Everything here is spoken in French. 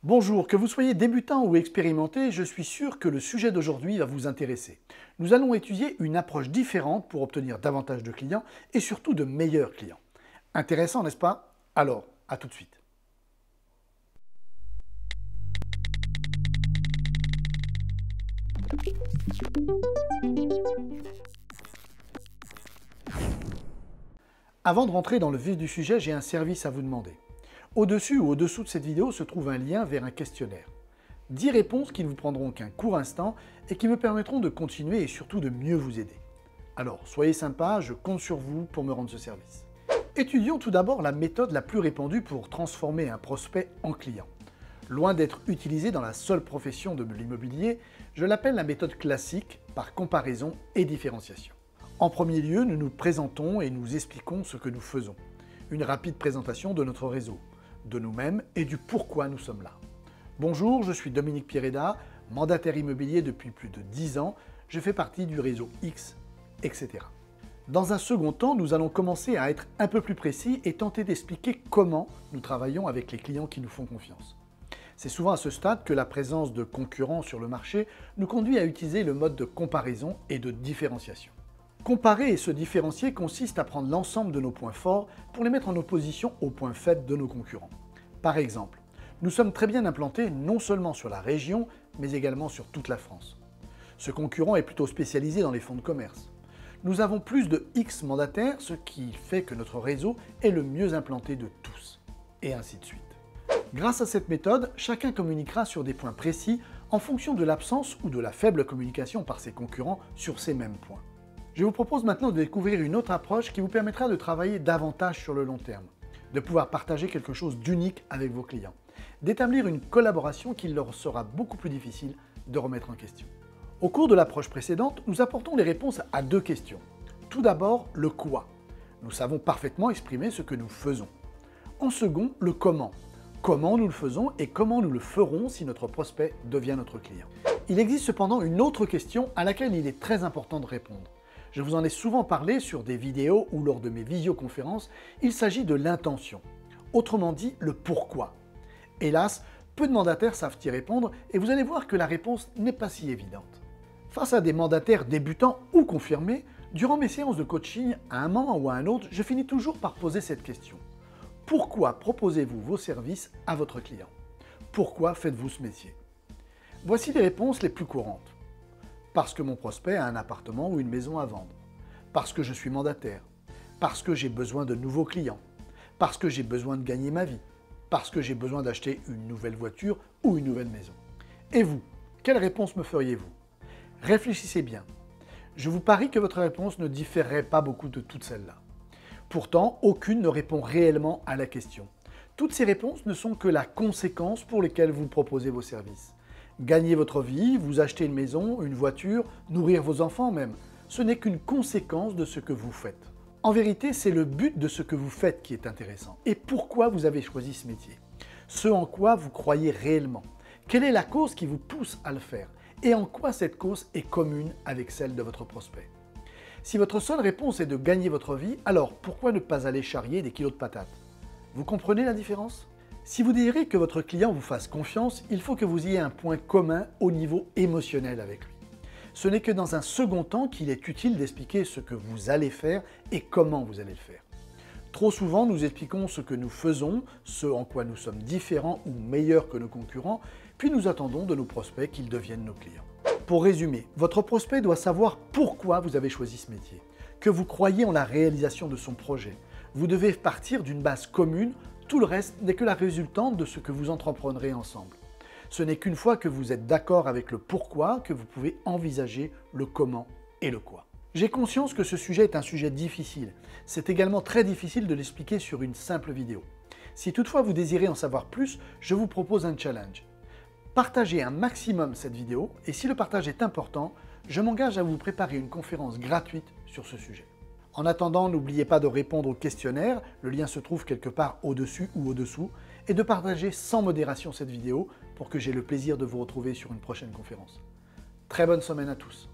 Bonjour, que vous soyez débutant ou expérimenté, je suis sûr que le sujet d'aujourd'hui va vous intéresser. Nous allons étudier une approche différente pour obtenir davantage de clients et surtout de meilleurs clients. Intéressant, n'est-ce pas? Alors, à tout de suite. Avant de rentrer dans le vif du sujet, j'ai un service à vous demander. Au-dessus ou au-dessous de cette vidéo se trouve un lien vers un questionnaire. 10 réponses qui ne vous prendront qu'un court instant et qui me permettront de continuer et surtout de mieux vous aider. Alors, soyez sympa, je compte sur vous pour me rendre ce service. Étudions tout d'abord la méthode la plus répandue pour transformer un prospect en client. Loin d'être utilisée dans la seule profession de l'immobilier, je l'appelle la méthode classique par comparaison et différenciation. En premier lieu, nous nous présentons et nous expliquons ce que nous faisons. Une rapide présentation de notre réseau, de nous-mêmes et du pourquoi nous sommes là. Bonjour, je suis Dominique Pierreda, mandataire immobilier depuis plus de 10 ans, je fais partie du réseau X, etc. Dans un second temps, nous allons commencer à être un peu plus précis et tenter d'expliquer comment nous travaillons avec les clients qui nous font confiance. C'est souvent à ce stade que la présence de concurrents sur le marché nous conduit à utiliser le mode de comparaison et de différenciation. Comparer et se différencier consiste à prendre l'ensemble de nos points forts pour les mettre en opposition aux points faibles de nos concurrents. Par exemple, nous sommes très bien implantés non seulement sur la région, mais également sur toute la France. Ce concurrent est plutôt spécialisé dans les fonds de commerce. Nous avons plus de X mandataires, ce qui fait que notre réseau est le mieux implanté de tous, et ainsi de suite. Grâce à cette méthode, chacun communiquera sur des points précis en fonction de l'absence ou de la faible communication par ses concurrents sur ces mêmes points. Je vous propose maintenant de découvrir une autre approche qui vous permettra de travailler davantage sur le long terme, de pouvoir partager quelque chose d'unique avec vos clients, d'établir une collaboration qu'il leur sera beaucoup plus difficile de remettre en question. Au cours de l'approche précédente, nous apportons les réponses à deux questions. Tout d'abord, le quoi. Nous savons parfaitement exprimer ce que nous faisons. En second, le comment. Comment nous le faisons et comment nous le ferons si notre prospect devient notre client. Il existe cependant une autre question à laquelle il est très important de répondre. Je vous en ai souvent parlé sur des vidéos ou lors de mes visioconférences, il s'agit de l'intention. Autrement dit, le pourquoi. Hélas, peu de mandataires savent y répondre et vous allez voir que la réponse n'est pas si évidente. Face à des mandataires débutants ou confirmés, durant mes séances de coaching, à un moment ou à un autre, je finis toujours par poser cette question. Pourquoi proposez-vous vos services à votre client? Pourquoi faites-vous ce métier? Voici les réponses les plus courantes. Parce que mon prospect a un appartement ou une maison à vendre. Parce que je suis mandataire. Parce que j'ai besoin de nouveaux clients. Parce que j'ai besoin de gagner ma vie. Parce que j'ai besoin d'acheter une nouvelle voiture ou une nouvelle maison. Et vous, quelle réponse me feriez-vous? Réfléchissez bien. Je vous parie que votre réponse ne différerait pas beaucoup de toutes celles-là. Pourtant, aucune ne répond réellement à la question. Toutes ces réponses ne sont que la conséquence pour lesquelles vous proposez vos services. Gagner votre vie, vous acheter une maison, une voiture, nourrir vos enfants même, ce n'est qu'une conséquence de ce que vous faites. En vérité, c'est le but de ce que vous faites qui est intéressant. Et pourquoi vous avez choisi ce métier? Ce en quoi vous croyez réellement? Quelle est la cause qui vous pousse à le faire? Et en quoi cette cause est commune avec celle de votre prospect? Si votre seule réponse est de gagner votre vie, alors pourquoi ne pas aller charrier des kilos de patates? Vous comprenez la différence? Si vous désirez que votre client vous fasse confiance, il faut que vous ayez un point commun au niveau émotionnel avec lui. Ce n'est que dans un second temps qu'il est utile d'expliquer ce que vous allez faire et comment vous allez le faire. Trop souvent, nous expliquons ce que nous faisons, ce en quoi nous sommes différents ou meilleurs que nos concurrents, puis nous attendons de nos prospects qu'ils deviennent nos clients. Pour résumer, votre prospect doit savoir pourquoi vous avez choisi ce métier, que vous croyez en la réalisation de son projet. Vous devez partir d'une base commune. Tout le reste n'est que la résultante de ce que vous entreprendrez ensemble. Ce n'est qu'une fois que vous êtes d'accord avec le pourquoi que vous pouvez envisager le comment et le quoi. J'ai conscience que ce sujet est un sujet difficile. C'est également très difficile de l'expliquer sur une simple vidéo. Si toutefois vous désirez en savoir plus, je vous propose un challenge. Partagez un maximum cette vidéo et si le partage est important, je m'engage à vous préparer une conférence gratuite sur ce sujet. En attendant, n'oubliez pas de répondre au questionnaire, le lien se trouve quelque part au-dessus ou au-dessous, et de partager sans modération cette vidéo pour que j'aie le plaisir de vous retrouver sur une prochaine conférence. Très bonne semaine à tous.